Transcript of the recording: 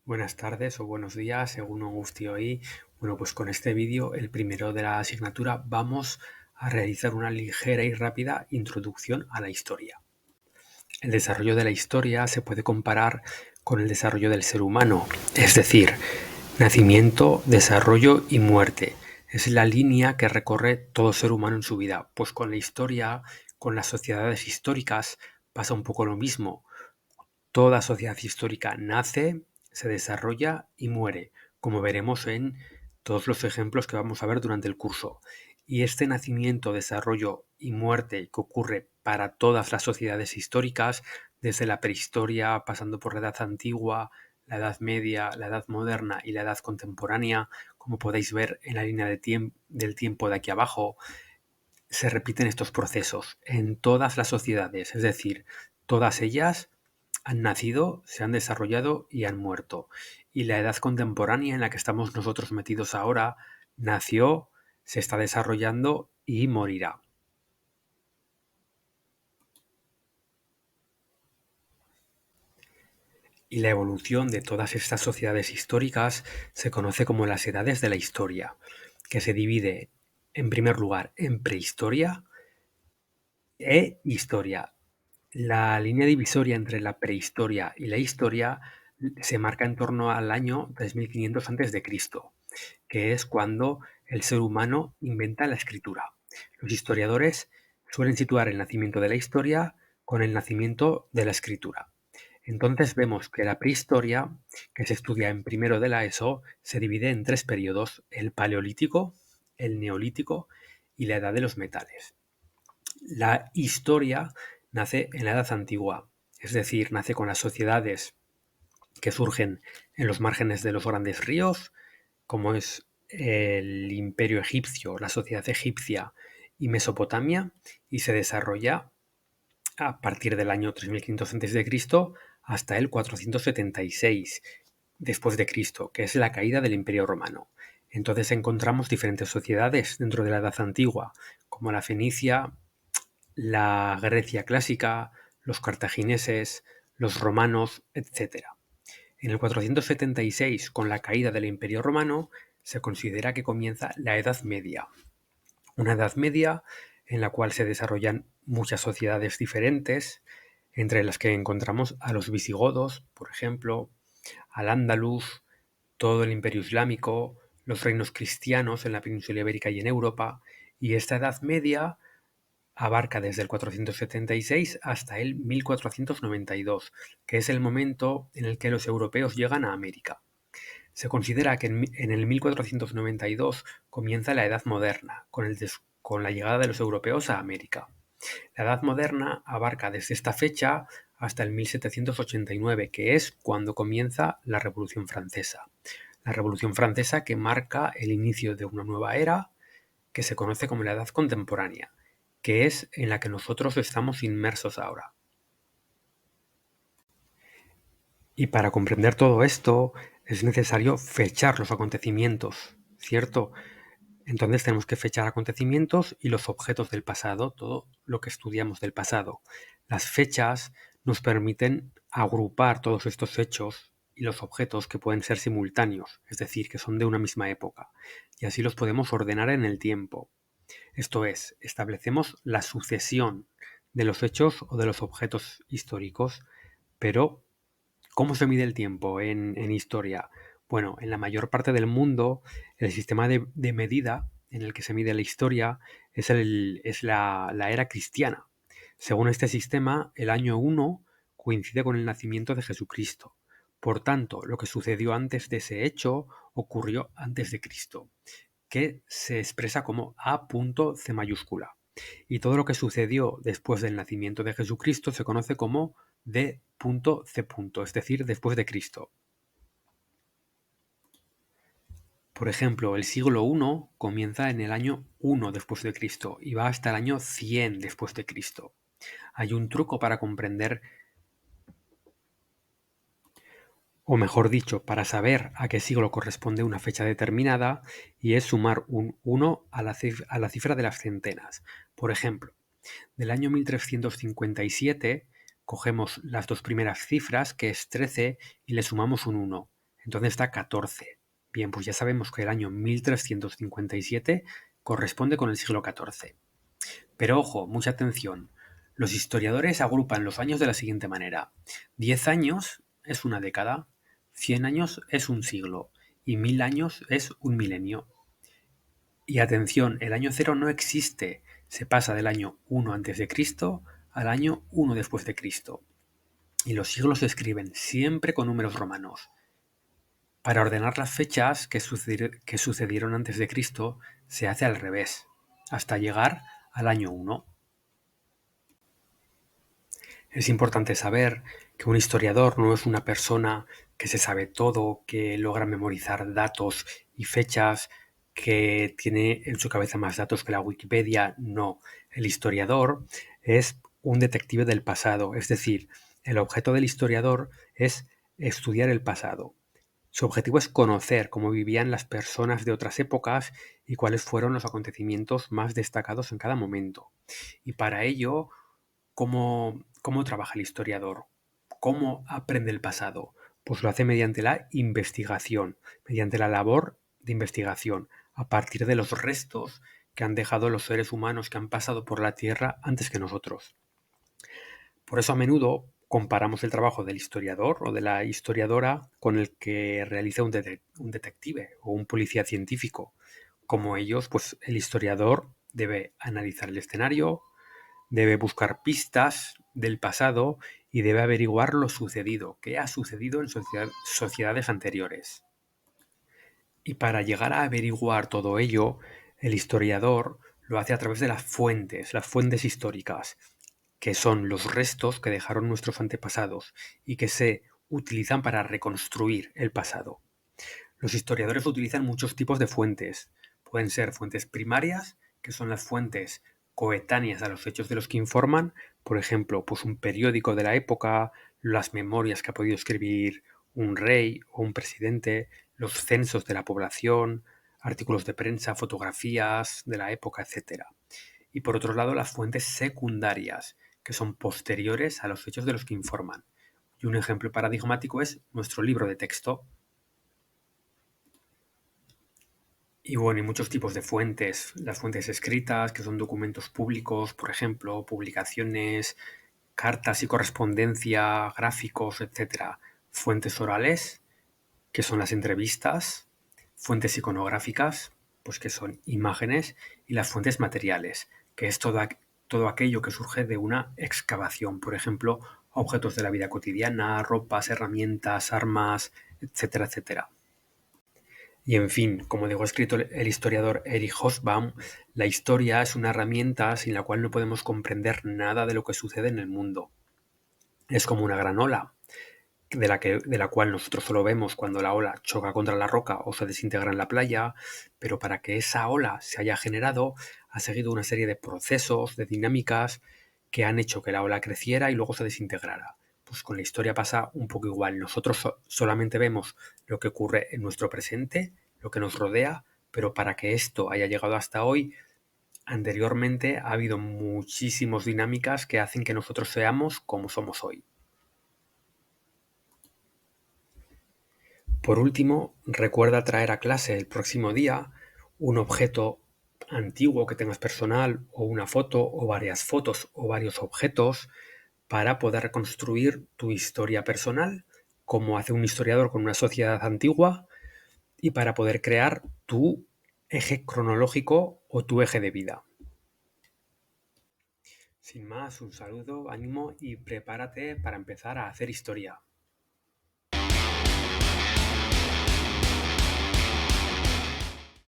Buenas tardes o buenos días, según os guste hoy. Bueno, pues con este vídeo, el primero de la asignatura, vamos a realizar una ligera y rápida introducción a la historia. El desarrollo de la historia se puede comparar con el desarrollo del ser humano, es decir, nacimiento, desarrollo y muerte. Es la línea que recorre todo ser humano en su vida. Pues con la historia, con las sociedades históricas, pasa un poco lo mismo. Toda sociedad histórica nace, se desarrolla y muere, como veremos en todos los ejemplos que vamos a ver durante el curso. Y este nacimiento, desarrollo y muerte que ocurre para todas las sociedades históricas, desde la prehistoria, pasando por la Edad Antigua, la Edad Media, la Edad Moderna y la Edad Contemporánea, como podéis ver en la línea del tiempo de aquí abajo, se repiten estos procesos en todas las sociedades, es decir, todas ellas han nacido, se han desarrollado y han muerto. Y la edad contemporánea en la que estamos nosotros metidos ahora nació, se está desarrollando y morirá. Y la evolución de todas estas sociedades históricas se conoce como las edades de la historia, que se divide en primer lugar en prehistoria e historia. La línea divisoria entre la prehistoria y la historia se marca en torno al año 3500 a.C., que es cuando el ser humano inventa la escritura. Los historiadores suelen situar el nacimiento de la historia con el nacimiento de la escritura. Entonces vemos que la prehistoria, que se estudia en primero de la ESO, se divide en tres periodos: el paleolítico, el neolítico y la edad de los metales. La historia nace en la Edad Antigua, es decir, nace con las sociedades que surgen en los márgenes de los grandes ríos, como es el Imperio egipcio, la sociedad egipcia y Mesopotamia, y se desarrolla a partir del año 3500 a.C. hasta el 476 después de Cristo, que es la caída del Imperio Romano. Entonces encontramos diferentes sociedades dentro de la Edad Antigua, como la fenicia, la Grecia clásica, los cartagineses, los romanos, etc. En el 476, con la caída del Imperio Romano, se considera que comienza la Edad Media. Una Edad Media en la cual se desarrollan muchas sociedades diferentes, entre las que encontramos a los visigodos, por ejemplo, al Andaluz, todo el Imperio Islámico, los reinos cristianos en la península ibérica y en Europa, y esta Edad Media abarca desde el 476 hasta el 1492, que es el momento en el que los europeos llegan a América. Se considera que en el 1492 comienza la Edad Moderna, con la llegada de los europeos a América. La Edad Moderna abarca desde esta fecha hasta el 1789, que es cuando comienza la Revolución Francesa. La Revolución Francesa que marca el inicio de una nueva era que se conoce como la Edad Contemporánea, que es en la que nosotros estamos inmersos ahora. Y para comprender todo esto es necesario fechar los acontecimientos, ¿cierto? Entonces tenemos que fechar acontecimientos y los objetos del pasado, todo lo que estudiamos del pasado. Las fechas nos permiten agrupar todos estos hechos y los objetos que pueden ser simultáneos, es decir, que son de una misma época, y así los podemos ordenar en el tiempo. Esto es, establecemos la sucesión de los hechos o de los objetos históricos, pero ¿cómo se mide el tiempo en historia? Bueno, en la mayor parte del mundo, el sistema de medida en el que se mide la historia es la era cristiana. Según este sistema, el año 1 coincide con el nacimiento de Jesucristo. Por tanto, lo que sucedió antes de ese hecho ocurrió antes de Cristo, que se expresa como A.C mayúscula. Y todo lo que sucedió después del nacimiento de Jesucristo se conoce como D.C., es decir, después de Cristo. Por ejemplo, el siglo I comienza en el año 1 después de Cristo y va hasta el año 100 después de Cristo. Hay un truco para comprender, o mejor dicho, para saber a qué siglo corresponde una fecha determinada, y es sumar un 1 a la cifra de las centenas. Por ejemplo, del año 1357 cogemos las dos primeras cifras, que es 13, y le sumamos un 1. Entonces está 14. Bien, pues ya sabemos que el año 1357 corresponde con el siglo XIV. Pero ojo, mucha atención. Los historiadores agrupan los años de la siguiente manera. 10 años es una década, 100 años es un siglo y 1000 años es un milenio. Y atención, el año cero no existe. Se pasa del año 1 antes de Cristo al año 1 después de Cristo. Y los siglos se escriben siempre con números romanos. Para ordenar las fechas que sucedieron antes de Cristo se hace al revés, hasta llegar al año 1. Es importante saber que un historiador no es una persona que se sabe todo, que logra memorizar datos y fechas, que tiene en su cabeza más datos que la Wikipedia. No, el historiador es un detective del pasado, es decir, el objeto del historiador es estudiar el pasado. Su objetivo es conocer cómo vivían las personas de otras épocas y cuáles fueron los acontecimientos más destacados en cada momento. Y para ello, ¿cómo trabaja el historiador? ¿Cómo aprende el pasado? Pues lo hace mediante la investigación, mediante la labor de investigación, a partir de los restos que han dejado los seres humanos que han pasado por la Tierra antes que nosotros. Por eso a menudo comparamos el trabajo del historiador o de la historiadora con el que realiza un detective o un policía científico. Como ellos, pues el historiador debe analizar el escenario, debe buscar pistas del pasado y debe averiguar lo sucedido, qué ha sucedido en sociedades anteriores. Y para llegar a averiguar todo ello, el historiador lo hace a través de las fuentes históricas, que son los restos que dejaron nuestros antepasados y que se utilizan para reconstruir el pasado. Los historiadores utilizan muchos tipos de fuentes. Pueden ser fuentes primarias, que son las fuentes coetáneas a los hechos de los que informan, por ejemplo, pues un periódico de la época, las memorias que ha podido escribir un rey o un presidente, los censos de la población, artículos de prensa, fotografías de la época, etcétera. Y por otro lado, las fuentes secundarias, que son posteriores a los hechos de los que informan. Y un ejemplo paradigmático es nuestro libro de texto. Y bueno, hay muchos tipos de fuentes. Las fuentes escritas, que son documentos públicos, por ejemplo, publicaciones, cartas y correspondencia, gráficos, etcétera. Fuentes orales, que son las entrevistas. Fuentes iconográficas, pues que son imágenes. Y las fuentes materiales, que es todo aquello que surge de una excavación. Por ejemplo, objetos de la vida cotidiana, ropas, herramientas, armas, etcétera, etcétera. Y en fin, como dejó escrito el historiador Erich Hobsbawm, la historia es una herramienta sin la cual no podemos comprender nada de lo que sucede en el mundo. Es como una gran ola, de la cual nosotros solo vemos cuando la ola choca contra la roca o se desintegra en la playa, pero para que esa ola se haya generado, ha seguido una serie de procesos, de dinámicas que han hecho que la ola creciera y luego se desintegrara. Pues con la historia pasa un poco igual. Nosotros solamente vemos lo que ocurre en nuestro presente, lo que nos rodea, pero para que esto haya llegado hasta hoy, anteriormente ha habido muchísimas dinámicas que hacen que nosotros seamos como somos hoy. Por último, recuerda traer a clase el próximo día un objeto antiguo que tengas personal, o una foto, o varias fotos, o varios objetos, para poder reconstruir tu historia personal, como hace un historiador con una sociedad antigua, y para poder crear tu eje cronológico o tu eje de vida. Sin más, un saludo, ánimo y prepárate para empezar a hacer historia.